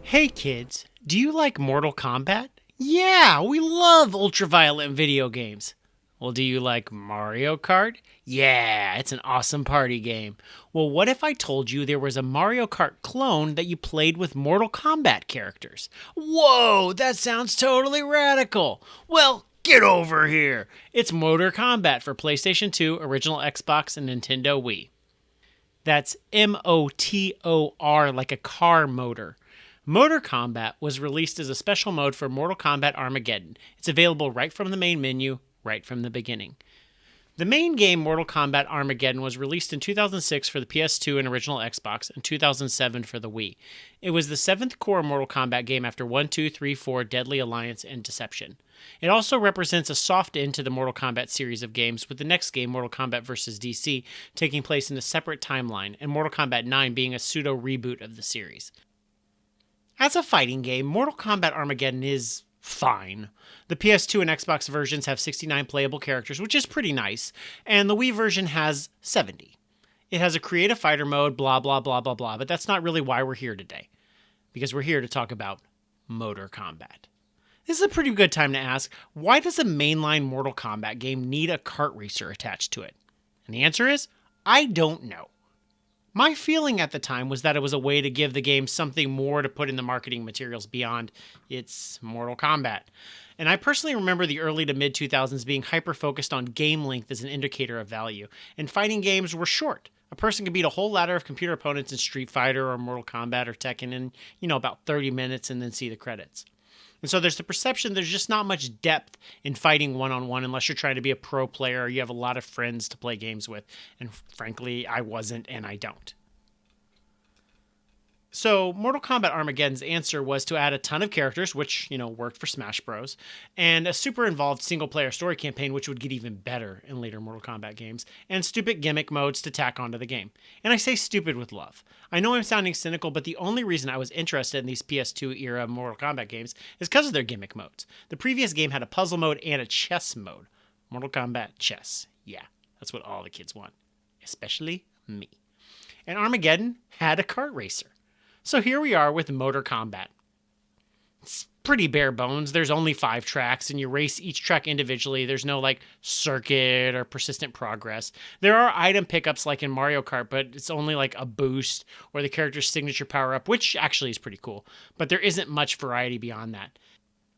Hey kids, do you like Mortal Kombat? Yeah, we love ultraviolent video games. Well, do you like Mario Kart? Yeah, it's an awesome party game. Well, what if I told you there was a Mario Kart clone that you played with Mortal Kombat characters? Whoa, that sounds totally radical. Well, get over here. It's Motor Kombat for PlayStation 2, original Xbox, and Nintendo Wii. That's MOTOR, like a car motor. Motor Kombat was released as a special mode for Mortal Kombat Armageddon. It's available right from the main menu, right from the beginning. The main game, Mortal Kombat Armageddon, was released in 2006 for the PS2 and original Xbox, and 2007 for the Wii. It was the seventh core Mortal Kombat game after 1, 2, 3, 4, Deadly Alliance, and Deception. It also represents a soft end to the Mortal Kombat series of games, with the next game, Mortal Kombat vs. DC, taking place in a separate timeline, and Mortal Kombat 9 being a pseudo-reboot of the series. As a fighting game, Mortal Kombat Armageddon is fine. The PS2 and Xbox versions have 69 playable characters, which is pretty nice, and the Wii version has 70. It has a creative fighter mode, blah, blah, blah, blah, blah, but that's not really why we're here today, because we're here to talk about Motor Kombat. This is a pretty good time to ask, why does a mainline Mortal Kombat game need a kart racer attached to it? And the answer is, I don't know. My feeling at the time was that it was a way to give the game something more to put in the marketing materials beyond its Mortal Kombat. And I personally remember the early to mid 2000s being hyper-focused on game length as an indicator of value, and fighting games were short. A person could beat a whole ladder of computer opponents in Street Fighter or Mortal Kombat or Tekken in, about 30 minutes and then see the credits. And so there's the perception there's just not much depth in fighting one-on-one unless you're trying to be a pro player or you have a lot of friends to play games with. And frankly, I wasn't and I don't. So Mortal Kombat Armageddon's answer was to add a ton of characters, which, worked for Smash Bros., and a super involved single-player story campaign, which would get even better in later Mortal Kombat games, and stupid gimmick modes to tack onto the game. And I say stupid with love. I know I'm sounding cynical, but the only reason I was interested in these PS2-era Mortal Kombat games is because of their gimmick modes. The previous game had a puzzle mode and a chess mode. Mortal Kombat chess. Yeah, that's what all the kids want. Especially me. And Armageddon had a kart racer. So here we are with Motor Kombat. It's pretty bare bones. There's only 5 tracks, and you race each track individually. There's no, circuit or persistent progress. There are item pickups like in Mario Kart, but it's only like a boost or the character's signature power-up, which actually is pretty cool. But there isn't much variety beyond that.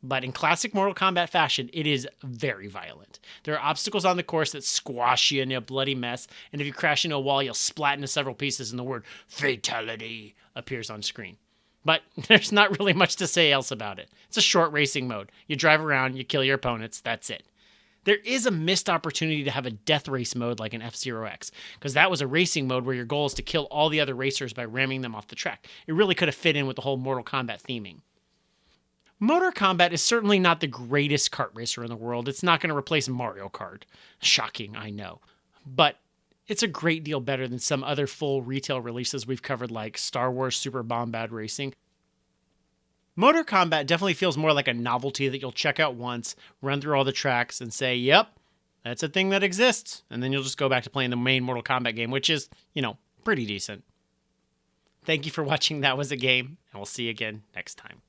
But in classic Mortal Kombat fashion, it is very violent. There are obstacles on the course that squash you in a bloody mess, and if you crash into a wall, you'll splat into several pieces and the word fatality appears on screen. But there's not really much to say else about it. It's a short racing mode. You drive around, you kill your opponents, that's it. There is a missed opportunity to have a death race mode like in F-Zero X, because that was a racing mode where your goal is to kill all the other racers by ramming them off the track. It really could have fit in with the whole Mortal Kombat theming. Motor Kombat is certainly not the greatest kart racer in the world. It's not going to replace Mario Kart. Shocking, I know. But it's a great deal better than some other full retail releases we've covered like Star Wars Super Bombad Racing. Motor Kombat definitely feels more like a novelty that you'll check out once, run through all the tracks, and say, yep, that's a thing that exists. And then you'll just go back to playing the main Mortal Kombat game, which is, pretty decent. Thank you for watching That Was a Game, and we'll see you again next time.